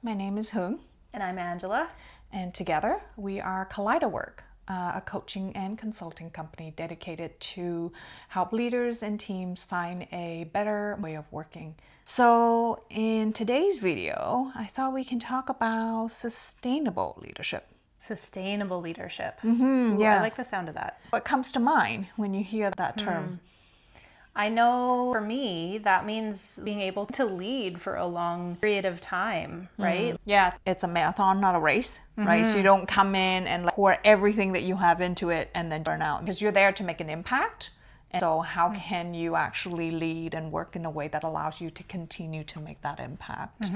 My name is Huong. And I'm Angela. And together we are Work, a coaching and consulting company dedicated to help leaders and teams find a better way of working. So in today's video, I thought we can talk about sustainable leadership. Sustainable leadership. Yeah. I like the sound of that. What comes to mind when you hear that term? I know for me, that means being able to lead for a long period of time, right? Yeah, it's a marathon, not a race, right? So you don't come in and pour everything that you have into it and then burn out, because you're there to make an impact. And so how can you actually lead and work in a way that allows you to continue to make that impact?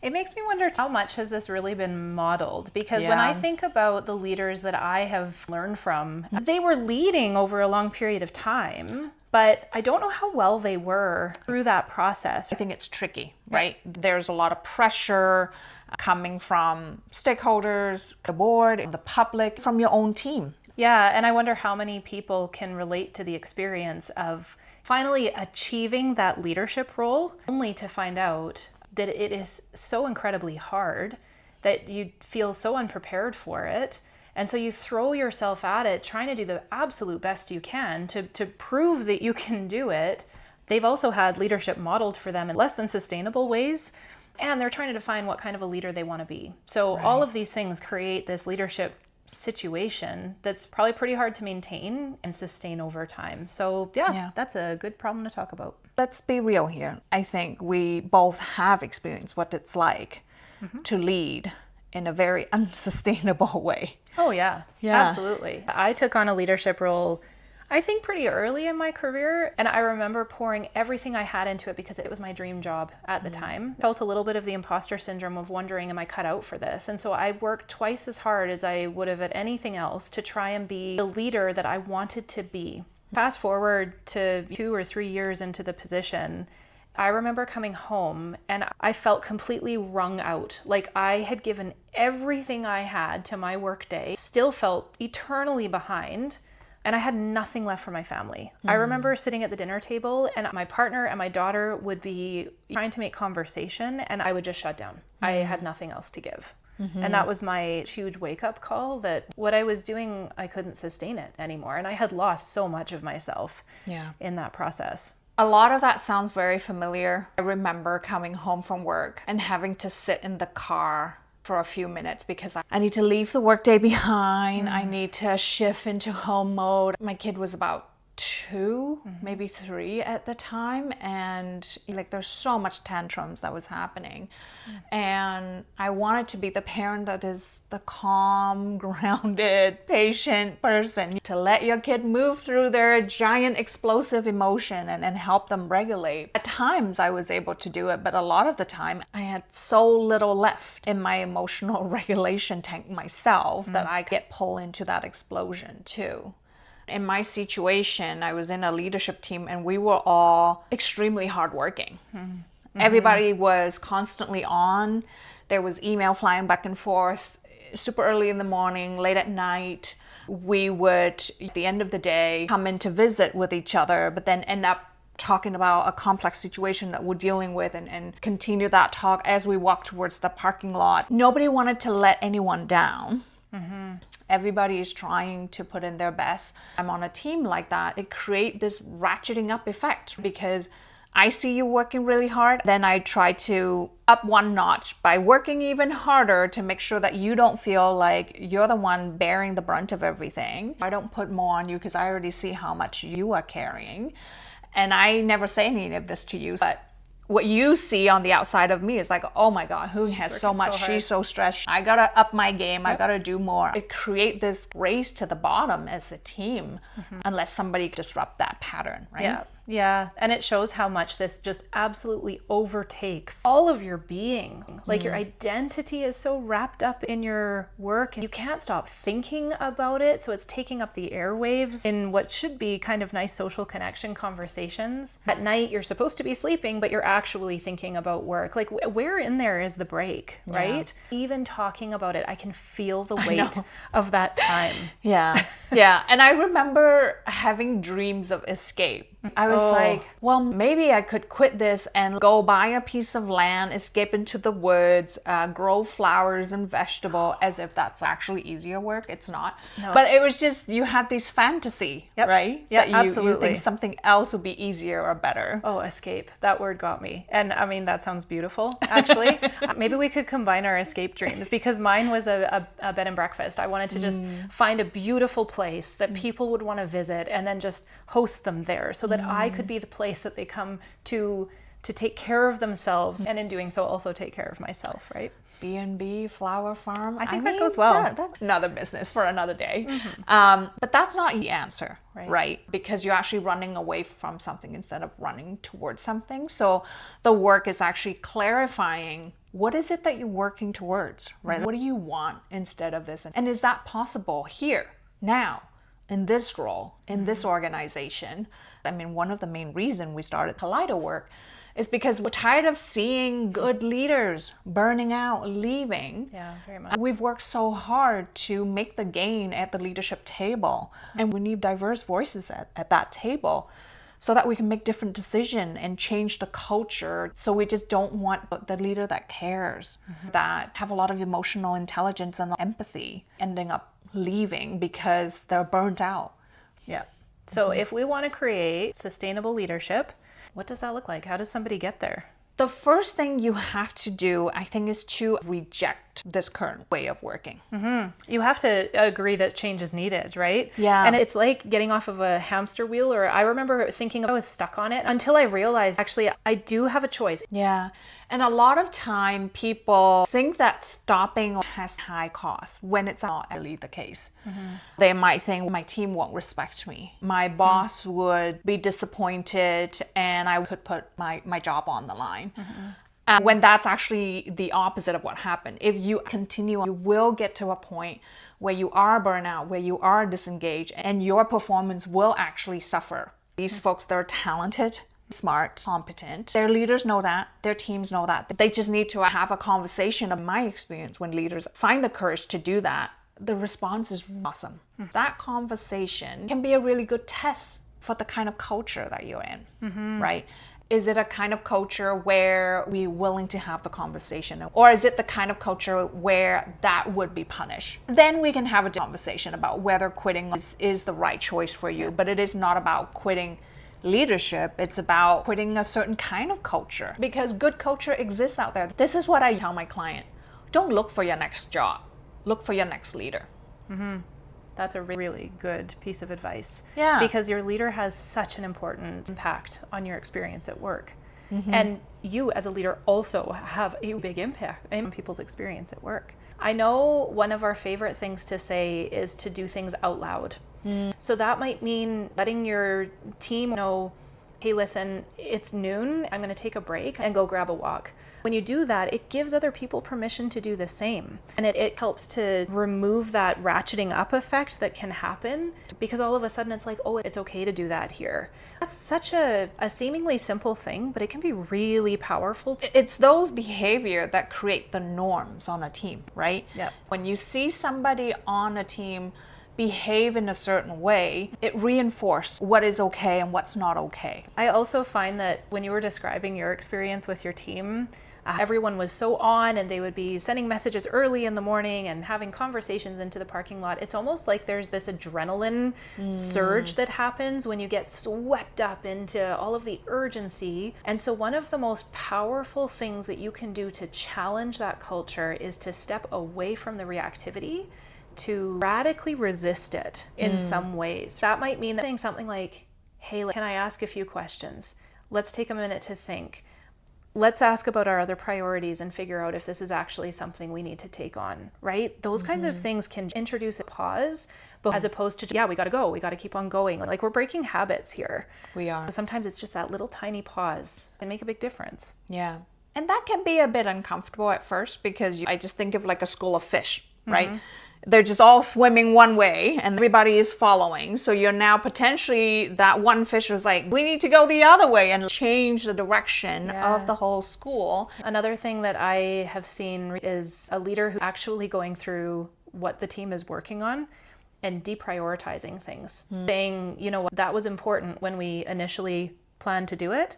It makes me wonder, how much has this really been modeled? Because when I think about the leaders that I have learned from, they were leading over a long period of time, but I don't know how well they were through that process. I think it's tricky, right? There's a lot of pressure coming from stakeholders, the board, the public, from your own team. Yeah, and I wonder how many people can relate to the experience of finally achieving that leadership role, only to find out that it is so incredibly hard, that you feel so unprepared for it. And so you throw yourself at it, trying to do the absolute best you can to prove that you can do it. They've also had leadership modeled for them in less than sustainable ways, and they're trying to define what kind of a leader they want to be. So all of these things create this leadership situation that's probably pretty hard to maintain and sustain over time. So that's a good problem to talk about. Let's be real here. I think we both have experienced what it's like to lead in a very unsustainable way. Oh yeah, absolutely. I took on a leadership role, I think, pretty early in my career, and I remember pouring everything I had into it because it was my dream job at the time. I felt a little bit of the imposter syndrome of wondering, am I cut out for this? And so I worked twice as hard as I would have at anything else to try and be the leader that I wanted to be. Fast forward to 2 or 3 years into the position, I remember coming home and I felt completely wrung out. Like I had given everything I had to my work day, still felt eternally behind, and I had nothing left for my family. I remember sitting at the dinner table and my partner and my daughter would be trying to make conversation and I would just shut down. I had nothing else to give. And that was my huge wake-up call, that what I was doing, I couldn't sustain it anymore. And I had lost so much of myself in that process. A lot of that sounds very familiar. I remember coming home from work and having to sit in the car for a few minutes because I need to leave the workday behind. I need to shift into home mode. My kid was about 2, maybe 3 at the time, and like there's so much tantrums that was happening, and I wanted to be the parent that is the calm, grounded, patient person to let your kid move through their giant explosive emotion and help them regulate. At times I was able to do it, but a lot of the time I had so little left in my emotional regulation tank myself that I get pulled into that explosion too. In my situation, I was in a leadership team and we were all extremely hardworking. Everybody was constantly on. There was email flying back and forth, super early in the morning, late at night. We would, at the end of the day, come in to visit with each other, but then end up talking about a complex situation that we're dealing with and continue that talk as we walk towards the parking lot. Nobody wanted to let anyone down. Everybody is trying to put in their best. I'm on a team like that. It creates this ratcheting up effect because I see you working really hard. Then I try to up one notch by working even harder to make sure that you don't feel like you're the one bearing the brunt of everything. I don't put more on you because I already see how much you are carrying. And I never say any of this to you, but what you see on the outside of me is like, oh my God, Huong has so much, she's so stressed. I gotta up my game, I gotta do more. It creates this race to the bottom as a team, unless somebody disrupt that pattern, right? Yeah, and it shows how much this just absolutely overtakes all of your being. Like your identity is so wrapped up in your work and you can't stop thinking about it. So it's taking up the airwaves in what should be kind of nice social connection conversations. At night, you're supposed to be sleeping, but you're actually thinking about work. Like where in there is the break, right? Even talking about it, I can feel the weight of that time. Yeah. And I remember having dreams of escape. I was like, well, maybe I could quit this and go buy a piece of land, escape into the woods, grow flowers and vegetable, as if that's actually easier work. It's not. No. But it was just, you had this fantasy, right? Yeah, that absolutely. You think something else would be easier or better. Oh, escape. That word got me. And I mean, that sounds beautiful, actually. Maybe we could combine our escape dreams, because mine was a bed and breakfast. I wanted to just find a beautiful place that people would want to visit and then just host them there, so that I could be the place that they come to take care of themselves, and in doing so also take care of myself, right? B&B, flower farm. I think that goes well. That's another business for another day. But that's not the answer, right? Because you're actually running away from something instead of running towards something. So the work is actually clarifying, what is it that you're working towards, right? What do you want instead of this? And is that possible here, now, in this role, in this organization? I mean, one of the main reasons we started Kaleido Work is because we're tired of seeing good leaders burning out, leaving. Yeah, very much. We've worked so hard to make the gain at the leadership table, and we need diverse voices at that table so that we can make different decisions and change the culture. So we just don't want the leader that cares, that have a lot of emotional intelligence and empathy, ending up leaving because they're burnt out. Yeah. So if we want to create sustainable leadership, what does that look like? How does somebody get there? The first thing you have to do, I think, is to reject this current way of working. You have to agree that change is needed, right? Yeah. And it's like getting off of a hamster wheel, or I remember thinking I was stuck on it until I realized, actually, I do have a choice. Yeah. And a lot of time people think that stopping has high costs when it's not really the case. They might think, my team won't respect me. My boss would be disappointed and I could put my job on the line. When that's actually the opposite of what happened. If you continue, you will get to a point where you are burnout, where you are disengaged, and your performance will actually suffer. These folks, they're talented, smart, competent. Their leaders know that. Their teams know that. They just need to have a conversation. Of my experience, when leaders find the courage to do that, the response is awesome. That conversation can be a really good test for the kind of culture that you're in, right? Is it a kind of culture where we're willing to have the conversation? Or is it the kind of culture where that would be punished? Then we can have a conversation about whether quitting is the right choice for you. But it is not about quitting leadership. It's about quitting a certain kind of culture, because good culture exists out there. This is what I tell my client. Don't look for your next job. Look for your next leader. That's a really good piece of advice. Yeah. Because your leader has such an important impact on your experience at work. And you as a leader also have a big impact on people's experience at work. I know one of our favorite things to say is to do things out loud. So that might mean letting your team know, hey, listen, it's noon, I'm going to take a break and go grab a walk. When you do that, it gives other people permission to do the same. And it helps to remove that ratcheting up effect that can happen, because all of a sudden it's like, oh, it's okay to do that here. That's such a seemingly simple thing, but it can be really powerful. It's those behavior that create the norms on a team, right? Yeah. When you see somebody on a team behave in a certain way, it reinforces what is okay and what's not okay. I also find that when you were describing your experience with your team, everyone was so on, and they would be sending messages early in the morning and having conversations into the parking lot. It's almost like there's this adrenaline surge that happens when you get swept up into all of the urgency. And so one of the most powerful things that you can do to challenge that culture is to step away from the reactivity, to radically resist it in some ways. That might mean saying something like, hey, can I ask a few questions? Let's take a minute to think. Let's ask about our other priorities and figure out if this is actually something we need to take on, right? Those kinds of things can introduce a pause, but as opposed to, yeah, we got to go, we got to keep on going. Like, we're breaking habits here. We are. Sometimes it's just that little tiny pause can make a big difference. Yeah. And that can be a bit uncomfortable at first, because I just think of like a school of fish, right? They're just all swimming one way and everybody is following. So you're now potentially, that one fish was like, we need to go the other way, and change the direction of the whole school. Another thing that I have seen is a leader who actually going through what the team is working on and deprioritizing things. Saying, you know what, that was important when we initially plan to do it.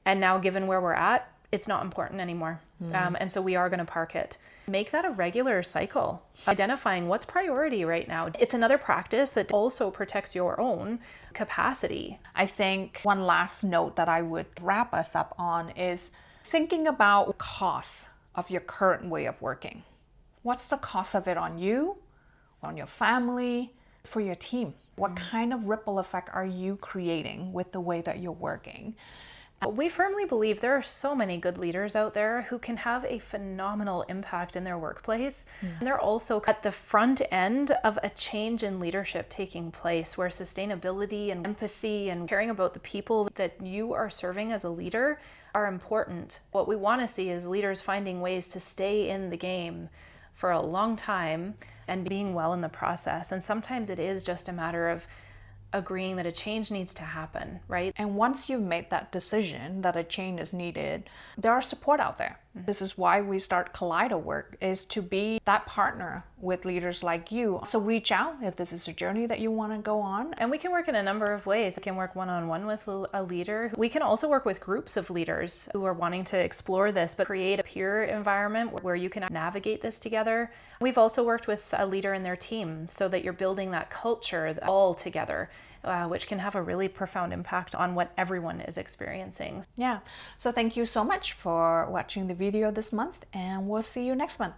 And now, given where we're at, it's not important anymore. And so we are going to park it. Make that a regular cycle, identifying what's priority right now. It's another practice that also protects your own capacity. I think one last note that I would wrap us up on is thinking about costs of your current way of working. What's the cost of it on you, on your family, for your team? What kind of ripple effect are you creating with the way that you're working? We firmly believe there are so many good leaders out there who can have a phenomenal impact in their workplace. And they're also at the front end of a change in leadership taking place, where sustainability and empathy and caring about the people that you are serving as a leader are important. What we want to see is leaders finding ways to stay in the game for a long time and being well in the process. And sometimes it is just a matter of agreeing that a change needs to happen, right? And once you've made that decision that a change is needed, there are support out there. This is why we start Kaleido Work, is to be that partner with leaders like you. So reach out if this is a journey that you want to go on. And we can work in a number of ways. We can work one-on-one with a leader. We can also work with groups of leaders who are wanting to explore this, but create a peer environment where you can navigate this together. We've also worked with a leader in their team so that you're building that culture all together, which can have a really profound impact on what everyone is experiencing. Yeah. So thank you so much for watching the video this month, and we'll see you next month.